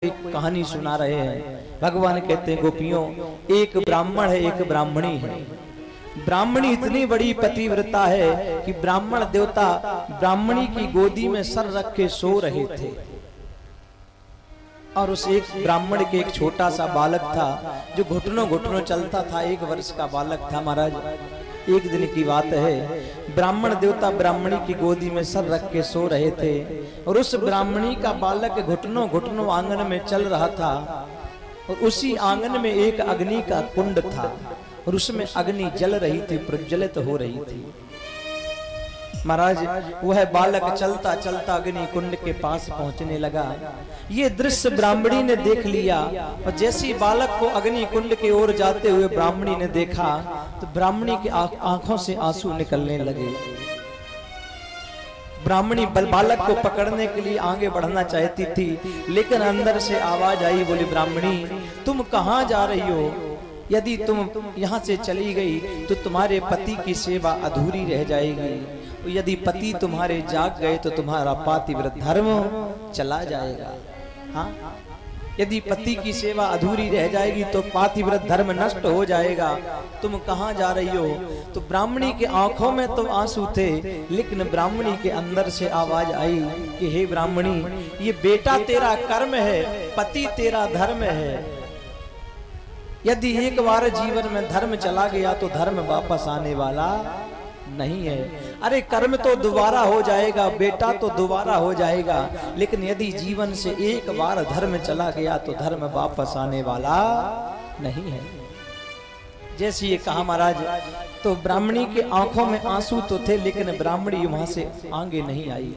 एक कहानी सुना रहे हैं। भगवान कहते हैं गोपियों, एक ब्राह्मण है, एक ब्राह्मणी है। ब्राह्मणी इतनी बड़ी पतिव्रता है कि ब्राह्मण देवता ब्राह्मणी की गोदी में सर रख के सो रहे थे और उस एक ब्राह्मण के एक छोटा सा बालक था जो घुटनों घुटनों चलता था। 1 वर्ष का बालक था महाराज। एक दिन की बात है, ब्राह्मण देवता ब्राह्मणी की गोदी में सर रख के सो रहे थे और उस ब्राह्मणी का बालक घुटनों घुटनों आंगन में चल रहा था और उसी आंगन में एक अग्नि का कुंड था और उसमें अग्नि जल रही थी, प्रज्वलित हो रही थी। महाराज वह बालक चलता चलता अग्नि कुंड के पास पहुंचने लगा। ये दृश्य ब्राह्मणी ने देख लिया और जैसे ही बालक को अग्नि कुंड की ओर जाते हुए ब्राह्मणी ने देखा तो ब्राह्मणी की आंखों से आंसू निकलने लगे। ब्राह्मणी बालक को पकड़ने के लिए आगे बढ़ना चाहती थी, लेकिन अंदर से आवाज आई, बोली ब्राह्मणी तुम कहां जा रही हो? यदि तुम यहाँ से चली गई तो तुम्हारे पति की सेवा अधूरी रह जाएगी, यदि पति तुम्हारे जाग गए तो तुम्हारा पातिव्रत धर्म चला जाएगा। हाँ, यदि पति की सेवा अधूरी रह जाएगी तो पातिव्रत धर्म नष्ट हो जाएगा। तुम कहाँ जा रही हो? तो ब्राह्मणी के आंखों में तो आंसू थे, लेकिन ब्राह्मणी के अंदर से आवाज आई कि हे ब्राह्मणी, ये बेटा तेरा कर्म है, पति तेरा धर्म है। यदि एक बार जीवन में धर्म चला गया तो धर्म वापस आने वाला नहीं है। अरे कर्म तो दोबारा हो जाएगा, बेटा तो दोबारा हो जाएगा, लेकिन यदि जीवन से एक बार धर्म चला गया तो धर्म वापस आने वाला नहीं है। जैसे ये कहा महाराज, तो ब्राह्मणी के आंखों में आंसू तो थे, लेकिन ब्राह्मणी वहां से आगे नहीं आई।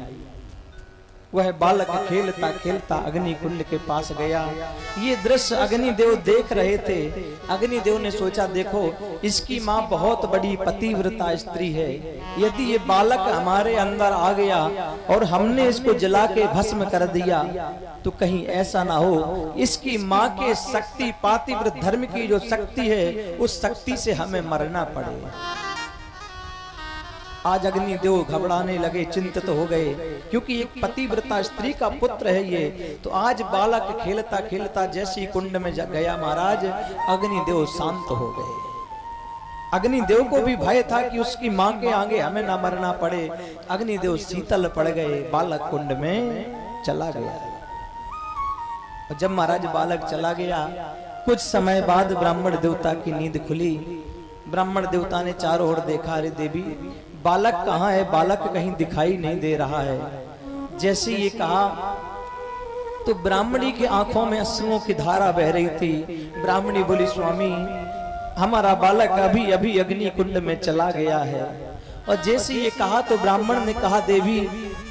वह बालक खेलता खेलता अग्नि कुंड के पास गया। ये दृश्य अग्निदेव देख रहे थे। अग्निदेव ने सोचा, देखो इसकी माँ बहुत बड़ी पतिव्रता स्त्री है, यदि ये बालक हमारे अंदर आ गया और हमने इसको जला के भस्म कर दिया तो कहीं ऐसा ना हो इसकी माँ के शक्ति, पातिव्रत धर्म की जो शक्ति है उस शक्ति से हमें मरना पड़े। आज अग्निदेव घबराने लगे, चिंतित हो गए, क्योंकि एक पतिव्रता स्त्री का पुत्र है ये। तो आज बालक खेलता खेलता जैसी कुंड में गया महाराज, अग्निदेव शांत हो गए। अग्निदेव को भी भय था कि उसकी मां के आगे हमें ना मरना पड़े। अग्निदेव शीतल पड़ गए, बालक कुंड में चला गया। और जब महाराज बालक चला गया, कुछ समय बाद ब्राह्मण देवता की नींद खुली। ब्राह्मण देवता ने चारों ओर देखा, अरे देवी बालक कहाँ है? बालक कहीं दिखाई नहीं दे रहा है। जैसे ये कहा तो ब्राह्मणी की आंखों में अश्रुओं की धारा बह रही थी। ब्राह्मणी बोली, स्वामी हमारा बालक अभी अभी अग्नि कुंड में चला गया है। और जैसे ये कहा तो ब्राह्मण ने कहा, देवी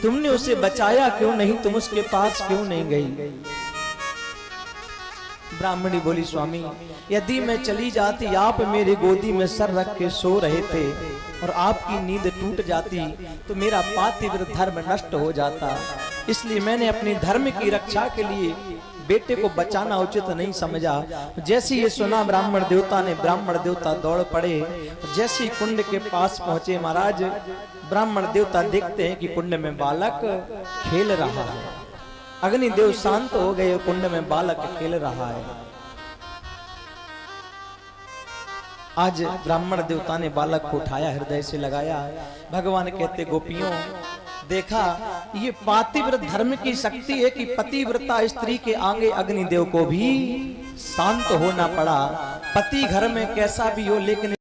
तुमने उसे बचाया क्यों नहीं? तुम उसके पास क्यों नहीं गई? ब्राह्मणी बोली, स्वामी यदि मैं चली जाती, आप मेरी गोदी में सर रख के सो रहे थे और आपकी नींद टूट जाती तो मेरा पातिव्रत धर्म नष्ट हो जाता, इसलिए मैंने अपने धर्म की रक्षा के लिए बेटे को बचाना उचित नहीं समझा। जैसे ये सुना ब्राह्मण देवता दौड़ पड़े। जैसे कुंड के पास पहुंचे महाराज, ब्राह्मण देवता देखते हैं कि कुंड में बालक खेल रहा है। अग्निदेव शांत हो गए, कुंड में बालक खेल रहा है। आज ब्राह्मण देवता ने बालक को उठाया, हृदय से लगाया। भगवान कहते, गोपियों देखा ये पातिव्रत धर्म की शक्ति है कि पतिव्रता स्त्री के आगे अग्निदेव को भी शांत होना पड़ा। पति घर में कैसा भी हो, लेकिन